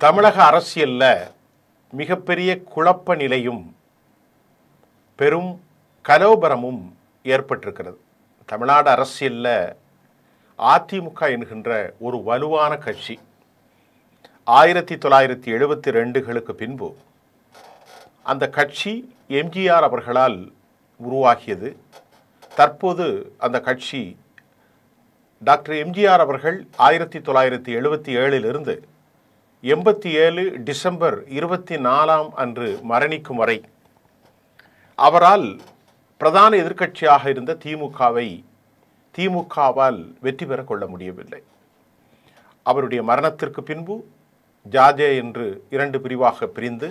தமிழக அரசியல்ல மிகப்பெரிய குழப்ப நிலையும் பெரும் கலோபரமும் ஏற்பட்டிருக்கிறது. தமிழ்நாடு அரசியல்ல அதிமுக என்கின்ற ஒரு வலுவான கட்சி 1972களுக்கு பின்பு அந்த கட்சி எம்ஜிஆர் அவர்களால் உருவாகியது. தற்போது அந்த கட்சி டாக்டர் எம்ஜிஆர் அவர்கள் 1977 87 டிசம்பர் 24 அன்று மரணிக்கும் வரை அவரால் பிரதான எதிர்க்கட்சியாக இருந்த திமுகவால் வெற்றி பெற கொள்ள முடியவில்லை. அவருடைய மரணத்திற்கு பின்பு ஜாஜே என்று 2 பிரிவாக பிரிந்து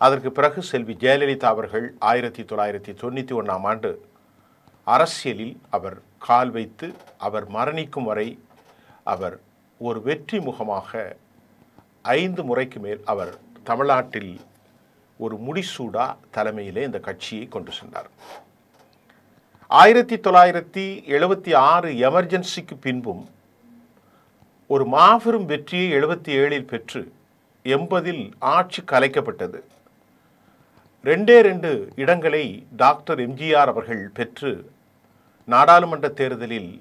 அதற்கு பிறகு செல்வி ஜெயலலிதா அவர்கள் 1991 ஆண்டு அரசியலில் அவர் கால் வைத்து அவர் மரணிக்கும் வரை அவர் ஒரு வெற்றி முகமாக 5 முறைக்கு மேல் அவர் தமிழ்நாட்டில் ஒரு முடிசூடா தலைமையிலே இந்த கட்சியை கொண்டு சென்றார். 1976 எமர்ஜென்சிக்கு பின்பும் ஒரு மாபெரும் வெற்றியை 77 பெற்று 80 ஆட்சி கலைக்கப்பட்டது. 2 இடங்களை டாக்டர் எம்ஜிஆர் அவர்கள் பெற்று நாடாளுமன்ற தேர்தலில்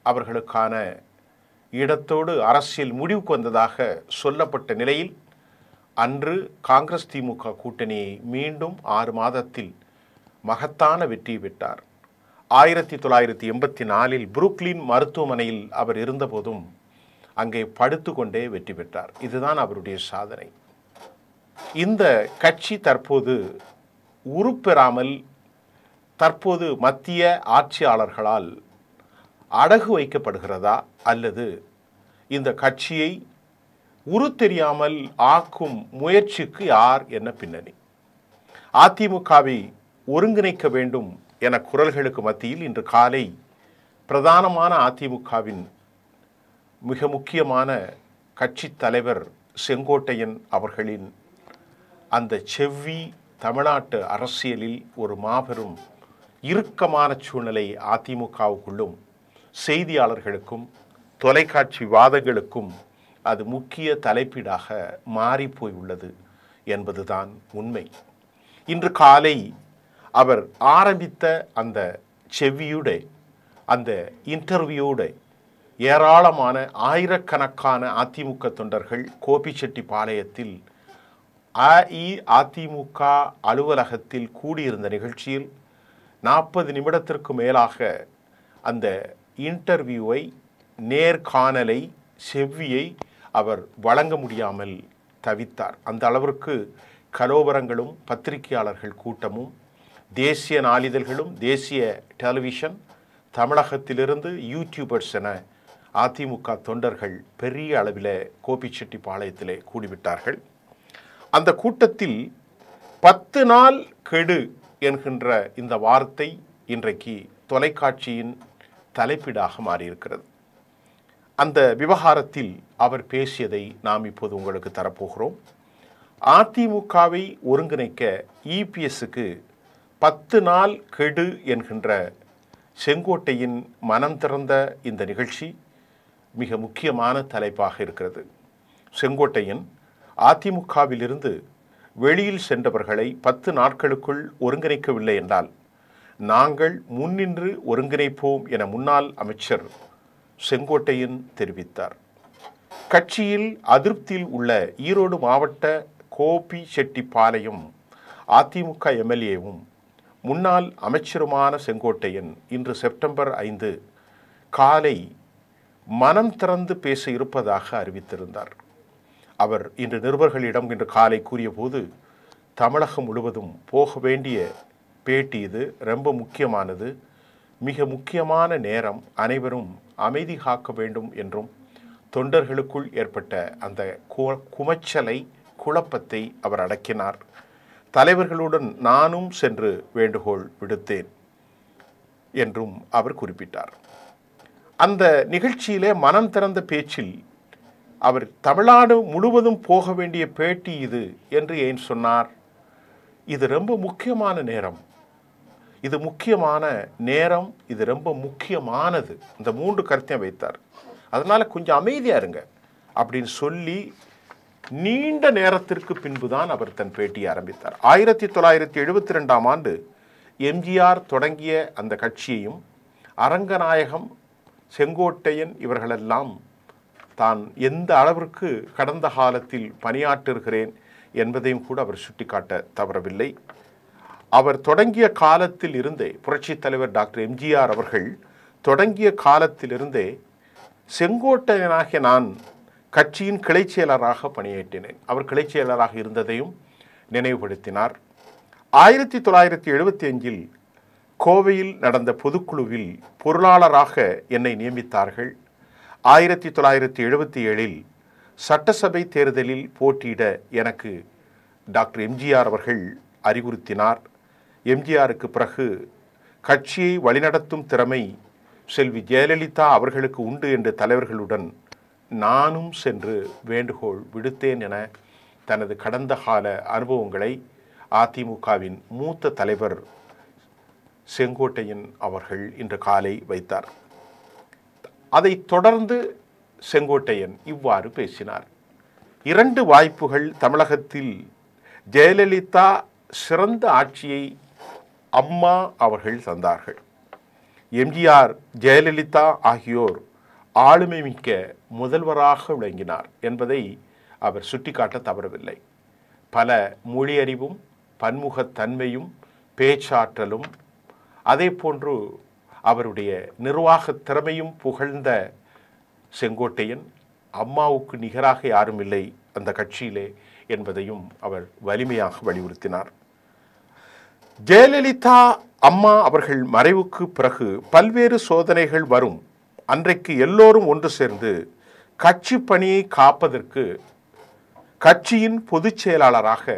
அவர்களுக்கான இடத்தோடு அரசியல் முடிவுக்கு வந்ததாக சொல்லப்பட்ட நிலையில் அன்று காங்கிரஸ் திமுக கூட்டணியை மீண்டும் 6 மாதத்தில் மகத்தான வெற்றி பெற்றார். 1984 புரூக்ளின் மருத்துவமனையில் அவர் இருந்தபோதும் அங்கே படுத்து கொண்டே வெற்றி பெற்றார். இதுதான் அவருடைய சாதனை. இந்த கட்சி தற்போது உருப்பெறாமல் தற்போது மத்திய ஆட்சியாளர்களால் அடகு வைக்கப்படுகிறதா அல்லது இந்த கட்சியை உருத்தெரியாமல் ஆக்கும் முயற்சிக்கு யார் என்ன பின்னணி? அதிமுகவை ஒருங்கிணைக்க வேண்டும் என குரல்களுக்கு மத்தியில் இன்று காலை பிரதானமான அதிமுகவின் மிக முக்கியமான கட்சி தலைவர் செங்கோட்டையன் அவர்களின் அந்த செவ்வி தமிழ்நாட்டு அரசியலில் ஒரு மாபெரும் இறுக்கமான சூழ்நிலை அதிமுகவுக்குள்ளும் செய்தியாளர்களுக்கும் தொலைக்காட்சி விவாதங்களுக்கும் அது முக்கிய தலைப்பீடாக மாறிப்போய் உள்ளது என்பதுதான் உண்மை. இன்று காலை அவர் ஆரம்பித்த அந்த செவ்வியோட அந்த இன்டர்வியூட ஏராளமான ஆயிரக்கணக்கான அதிமுக தொண்டர்கள் கோபிச்செட்டிப்பாளையத்தில் அஇஅதிமுக அலுவலகத்தில் கூடியிருந்த நிகழ்ச்சியில் 40 நிமிடத்திற்கு மேலாக அந்த இன்டர்வியூவை நேர்காணலை செவ்வியை அவர் வழங்க முடியாமல் தவித்தார். அந்த அளவிற்கு கலோபரங்களும் பத்திரிகையாளர்கள் கூட்டமும் தேசிய நாளிதழ்களும் தேசிய டெலிவிஷன் தமிழகத்திலிருந்து யூடியூபர்ஸ் என அதிமுக தொண்டர்கள் பெரிய அளவில் கோபிச்செட்டிப்பாளையத்திலே கூடிவிட்டார்கள். அந்த கூட்டத்தில் 10 நாள் கெடு என்கின்ற இந்த வார்த்தை இன்றைக்கு தொலைக்காட்சியின் தலைப்பீடாக மாறியிருக்கிறது. அந்த விவகாரத்தில் அவர் பேசியதை நாம் இப்போது உங்களுக்கு தரப்போகிறோம். அதிமுகவை ஒருங்கிணைக்க இபிஎஸ்க்கு 10 நாள் கெடு என்கின்ற செங்கோட்டையின் மனம் திறந்த இந்த நிகழ்ச்சி மிக முக்கியமான தலைப்பாக இருக்கிறது. செங்கோட்டையன் அதிமுகவிலிருந்து வெளியில் சென்றவர்களை 10 நாட்களுக்குள் ஒருங்கிணைக்கவில்லை என்றால் நாங்கள் முன்னின்று ஒருங்கிணைப்போம் என முன்னாள் அமைச்சர் செங்கோட்டையன் தெரிவித்தார். கட்சியில் அதிருப்தியில் உள்ள ஈரோடு மாவட்ட கோபிச்செட்டிப்பாளையம் அதிமுக எம்எல்ஏவும் முன்னாள் அமைச்சருமான செங்கோட்டையன் இன்று செப்டம்பர் 5 காலை மனம் திறந்து பேச இருப்பதாக அறிவித்திருந்தார். அவர் இன்று நிருபர்களிடம் இன்று காலை கூறிய போது தமிழகம் முழுவதும் போக வேண்டிய பேட்டி இது ரொம்ப முக்கியமானது, மிக முக்கியமான நேரம், அனைவரும் அமைதி காக்க வேண்டும் என்றும் தொண்டர்களுக்குள் ஏற்பட்ட அந்த குமைச்சலை குழப்பத்தை அவர் அடக்கினார். தலைவர்களுடன் நானும் சென்று வேண்டுகோள் விடுத்தேன் என்றும் அவர் குறிப்பிட்டார். அந்த நிகழ்ச்சியிலே மனம் திறந்த பேச்சில் அவர் தமிழ்நாடு முழுவதும் போக வேண்டிய பேட்டி இது என்று ஏன் சொன்னார்? இது ரொம்ப முக்கியமான நேரம், இது முக்கியமான நேரம், இது ரொம்ப முக்கியமானது. இந்த 3 கருத்தையும் வைத்தார். அதனால் கொஞ்சம் அமைதியாக இருங்க அப்படின்னு சொல்லி நீண்ட நேரத்திற்கு பின்புதான் அவர் தன் பேட்டியை ஆரம்பித்தார். 1972ஆம் ஆண்டு எம்ஜிஆர் தொடங்கிய அந்த கட்சியையும் அரங்கநாயகம், செங்கோட்டையன் இவர்களெல்லாம் தான் எந்த அளவிற்கு கடந்த காலத்தில் பணியாற்றுகிறேன் என்பதையும் கூட அவர் சுட்டிக்காட்ட தவறவில்லை. அவர் தொடங்கிய காலத்தில் இருந்தே, புரட்சித் தலைவர் டாக்டர் எம்ஜிஆர் அவர்கள் தொடங்கிய காலத்திலிருந்தே செங்கோட்டையனாகிய நான் கட்சியின் கிளைச் செயலராக பணியேற்றினேன். அவர் கிளைச் செயலராக இருந்ததையும் நினைவுபடுத்தினார். 1975இல் கோவையில் நடந்த பொதுக்குழுவில் பொருளாளராக என்னை நியமித்தார்கள். 1977இல் சட்டசபை தேர்தலில் போட்டியிட எனக்கு டாக்டர் எம்ஜிஆர் அவர்கள் அறிவுறுத்தினார். எம்ஜிஆருக்கு பிறகு கட்சியை வழிநடத்தும் திறமை செல்வி ஜெயலலிதா அவர்களுக்கு உண்டு என்ற தலைவர்களுடன் நானும் சென்று வேண்டுகோள் விடுத்தேன் என தனது கடந்த கால அனுபவங்களை அதிமுகவின் மூத்த தலைவர் செங்கோட்டையன் அவர்கள் இன்று காலை வைத்தார். அதைத் தொடர்ந்து செங்கோட்டையன் இவ்வாறு பேசினார். 2 வாய்ப்புகள் தமிழகத்தில் ஜெயலலிதா சிறந்த ஆட்சியை அம்மா அவர்கள் தந்தார்கள். எம்ஜிஆர், ஜெயலலிதா ஆகியோர் ஆளுமை மிக்க முதல்வராக விளங்கினார் என்பதை அவர் சுட்டிக்காட்ட தவறவில்லை. பல மொழியறிவும் பன்முகத்தன்மையும் பேச்சாற்றலும் அதே போன்று அவருடைய நிர்வாக திறமையும் புகழ்ந்த செங்கோட்டையன் அம்மாவுக்கு நிகராக யாரும் இல்லை அந்த கட்சியிலே என்பதையும் அவர் வலிமையாக வலியுறுத்தினார். ஜெயலலிதா அம்மா அவர்கள் மறைவுக்கு பிறகு பல்வேறு சோதனைகள் வரும். அன்றைக்கு எல்லோரும் ஒன்று சேர்ந்து கட்சி பணியை காப்பதற்கு கட்சியின் பொதுச் செயலாளராக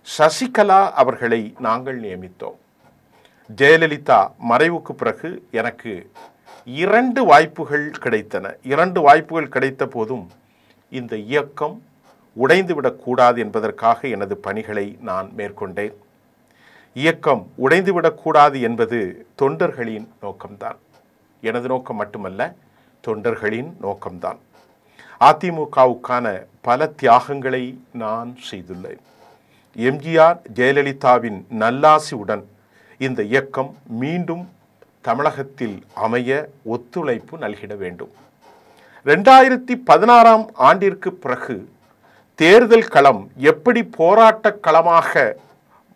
சசிகலா அவர்களை நாங்கள் நியமித்தோம். ஜெயலலிதா மறைவுக்கு பிறகு எனக்கு 2 வாய்ப்புகள் கிடைத்தன. 2 வாய்ப்புகள் கிடைத்த போதும் இந்த இயக்கம் உடைந்துவிடக்கூடாது என்பதற்காக எனது பணிகளை நான் மேற்கொண்டேன். இயக்கம் உடைந்துவிடக்கூடாது என்பது தொண்டர்களின் நோக்கம்தான். எனது நோக்கம் மட்டுமல்ல, தொண்டர்களின் நோக்கம்தான். அதிமுகவுக்கான பல தியாகங்களை நான் செய்துள்ளேன். எம்ஜிஆர், ஜெயலலிதாவின் நல்லாசியுடன் இந்த இயக்கம் மீண்டும் தமிழகத்தில் அமைய ஒத்துழைப்பு நல்கிட வேண்டும். 2016ஆம் ஆண்டிற்கு பிறகு தேர்தல் களம் எப்படி போராட்ட களமாக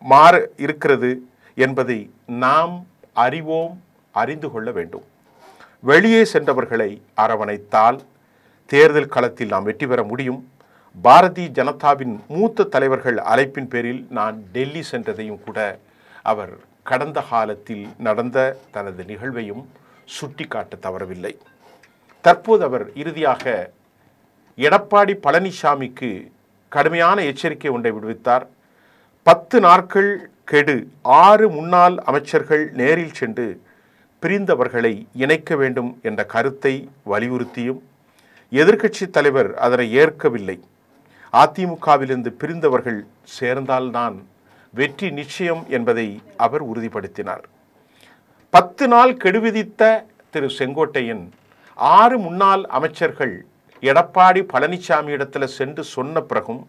மாற இருக்கிறது என்பதை நாம் அறிவோம், அறிந்து கொள்ள வேண்டும். வெளியே சென்றவர்களை அரவணைத்தால் தேர்தல் களத்தில் நாம் வெற்றி பெற முடியும். பாரதிய ஜனதாவின் மூத்த தலைவர்கள் அழைப்பின் பேரில் நான் டெல்லி சென்றதையும் கூட அவர் கடந்த காலத்தில் நடந்த தனது நிகழ்வையும் சுட்டிக்காட்ட தவறவில்லை. தற்போது அவர் இறுதியாக எடப்பாடி பழனிசாமிக்கு கடுமையான எச்சரிக்கை ஒன்றை விடுவித்தார். 10 நாட்கள் கெடு 6 முன்னாள் அமைச்சர்கள் நேரில் சென்று பிரிந்தவர்களை இணைக்க வேண்டும் என்ற கருத்தை வலியுறுத்தியும் எதிர்க்கட்சி தலைவர் அதனை ஏற்கவில்லை. அதிமுகவிலிருந்து பிரிந்தவர்கள் சேர்ந்தால்தான் வெற்றி நிச்சயம் என்பதை அவர் உறுதிப்படுத்தினார். 10 நாள் கெடு விதித்த திரு செங்கோட்டையன் 6 முன்னாள் அமைச்சர்கள் எடப்பாடி பழனிசாமியிடத்தில் சென்று சொன்ன பிறகும்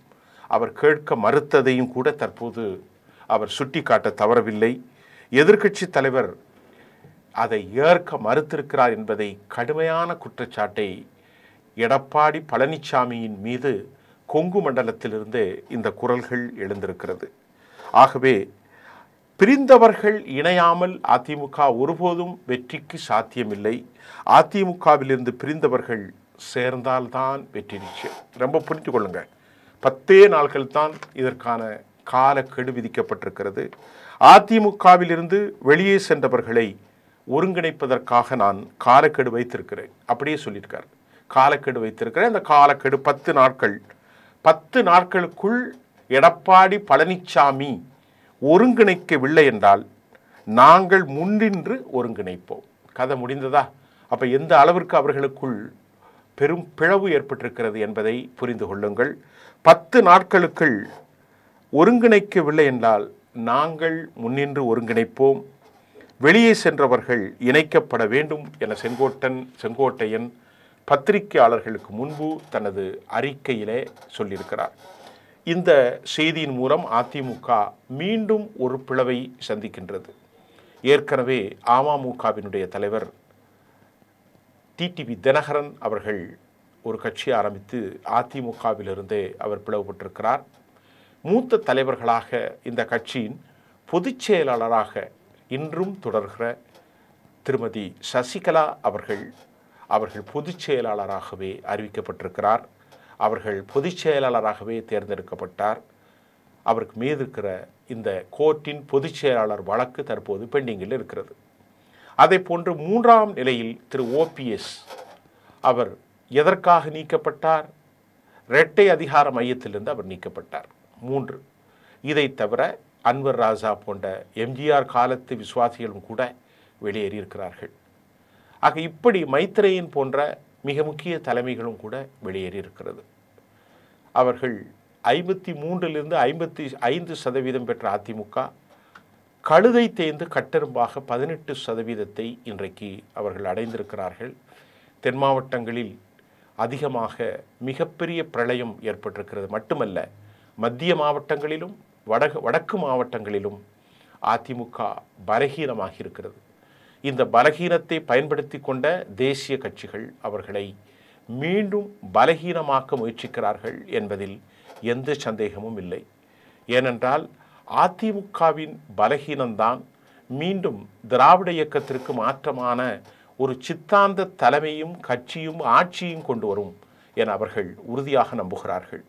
அவர் கேட்க மறுத்ததையும் கூட தற்போது அவர் சுட்டிக்காட்ட தவறவில்லை. எதிர்க்கட்சி தலைவர் அதை ஏற்க மறுத்திருக்கிறார் என்பதை கடுமையான குற்றச்சாட்டை எடப்பாடி பழனிசாமியின் மீது கொங்கு மண்டலத்திலிருந்து இந்த குரல்கள் எழுந்திருக்கிறது. ஆகவே பிரிந்தவர்கள் இணையாமல் அதிமுக ஒருபோதும் வெற்றிக்கு சாத்தியமில்லை. அதிமுகவிலிருந்து பிரிந்தவர்கள் சேர்ந்தால்தான் வெற்றி நிச்சயம். ரொம்ப புரிந்து கொள்ளுங்க. 10 நாட்கள் தான் இதற்கான காலக்கெடு விதிக்கப்பட்டிருக்கிறது. அதிமுகவிலிருந்து வெளியே சென்றவர்களை ஒருங்கிணைப்பதற்காக நான் காலக்கெடு வைத்திருக்கிறேன். அப்படியே சொல்லியிருக்கார். காலக்கெடு வைத்திருக்கிறேன். அந்த காலக்கெடு 10 நாட்கள். 10 நாட்களுக்குள் எடப்பாடி பழனிசாமி ஒருங்கிணைக்கவில்லை என்றால் நாங்கள் முன்னின்று ஒருங்கிணைப்போம். கதை முடிந்ததா? அப்போ எந்த அளவிற்கு அவர்களுக்குள் பெரும் பிளவு ஏற்பட்டிருக்கிறது என்பதை புரிந்து கொள்ளுங்கள். 10 நாட்களுக்குள் ஒருங்கிணைக்கவில்லை என்றால் நாங்கள் முன்னின்று ஒருங்கிணைப்போம். வெளியே சென்றவர்கள் இணைக்கப்பட வேண்டும் என செங்கோட்டையன் பத்திரிகையாளர்களுக்கு முன்பு தனது அறிக்கையிலே சொல்லியிருக்கிறார். இந்த செய்தியின் மூலம் அதிமுக மீண்டும் ஒரு பிளவை சந்திக்கின்றது. ஏற்கனவே அமமுகவினுடைய தலைவர் டிடிவி தினகரன் அவர்கள் ஒரு கட்சி ஆரம்பித்து அதிமுகவிலிருந்தே அவர் பிளவுபட்டிருக்கிறார். மூத்த தலைவர்களாக இந்த கட்சியின் பொதுச் செயலாளராக இன்றும் தொடர்கிற திருமதி சசிகலா அவர்கள் பொதுச் செயலாளராகவே அறிவிக்கப்பட்டிருக்கிறார். அவர்கள் பொதுச் செயலாளராகவே தேர்ந்தெடுக்கப்பட்டார். அவருக்கு மீது இருக்கிற இந்த கோர்ட்டின் பொதுச் செயலாளர் வழக்கு தற்போது பெண்டிங்கில் இருக்கிறது. அதை போன்று 3ஆம் நிலையில் திரு ஓபிஎஸ் அவர் எதற்காக நீக்கப்பட்டார்? இரட்டை அதிகார மையத்திலிருந்து அவர் நீக்கப்பட்டார். 3. இதை தவிர அன்வர் ராஜா போன்ற எம்ஜிஆர் காலத்து விசுவாசிகளும் கூட வெளியேறியிருக்கிறார்கள். ஆக இப்படி மைத்ரேயன் போன்ற மிக முக்கிய தலைமைகளும் கூட வெளியேறியிருக்கிறது. அவர்கள் 53லிருந்து 55% பெற்ற அதிமுக கழுதை தேய்ந்து கட்டெரும்பாக 18% இன்றைக்கு அவர்கள் அடைந்திருக்கிறார்கள். தென் மாவட்டங்களில் அதிகமாக மிகப்பெரிய பிரளயம் ஏற்பட்டிருக்கிறது. மட்டுமல்ல, மத்திய மாவட்டங்களிலும் வடக்கு மாவட்டங்களிலும் அதிமுக பலகீனமாகி இருக்கிறது. இந்த பலகீனத்தை பயன்படுத்தி கொண்ட தேசிய கட்சிகள் அவர்களை மீண்டும் பலகீனமாக்க முயற்சிக்கிறார்கள் என்பதில் எந்த சந்தேகமும் இல்லை. ஏனென்றால் அதிமுகவின் பலகீனம்தான் மீண்டும் திராவிட இயக்கத்திற்கு மாற்றமான ஒரு சித்தாந்த தலைமையும் கட்சியும் ஆட்சியும் கொண்டு வரும் என அவர்கள் உறுதியாக நம்புகிறார்கள்.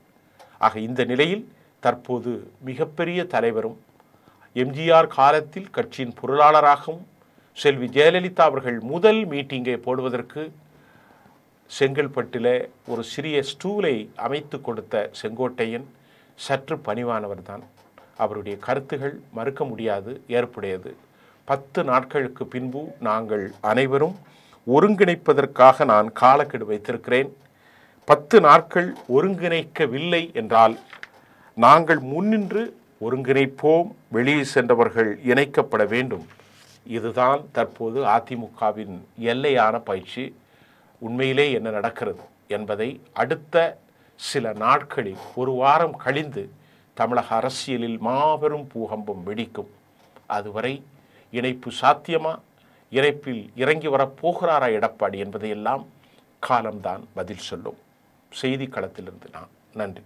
ஆக இந்த நிலையில் தற்போது மிகப்பெரிய தலைவரும் எம்ஜிஆர் காலத்தில் கட்சியின் பொருளாளராகவும் செல்வி ஜெயலலிதா அவர்கள் முதல் மீட்டிங்கை போடுவதற்கு செங்கல்பட்டில் ஒரு சிறிய ஸ்டூலை அமைத்து கொடுத்த செங்கோட்டையன் சற்று பணிவானவர் தான். அவருடைய கருத்துகள் மறுக்க முடியாது, ஏற்புடையது. 10 நாட்களுக்கு பின்பு நாங்கள் அனைவரும் ஒருங்கிணைப்பதற்காக நான் காலக்கெடு வைத்திருக்கிறேன். 10 நாட்கள் ஒருங்கிணைக்கவில்லை என்றால் நாங்கள் முன்னின்று ஒருங்கிணைப்போம், வெளியே சென்றவர்கள் இணைக்கப்பட வேண்டும். இதுதான் தற்போது அதிமுகவின் எல்லையான பயிற்சி. உண்மையிலே என்ன நடக்கிறது என்பதை அடுத்த சில நாட்களில், ஒரு வாரம் கழிந்து தமிழக அரசியலில் மாபெரும் பூகம்பம் வெடிக்கும். அதுவரை இணைப்பு சாத்தியமா, இணைப்பில் இறங்கி வரப்போகிறாரா எடப்பாடி என்பதையெல்லாம் காலம்தான் பதில் சொல்லும். செய்தி களத்திலிருந்து நான் நன்றி.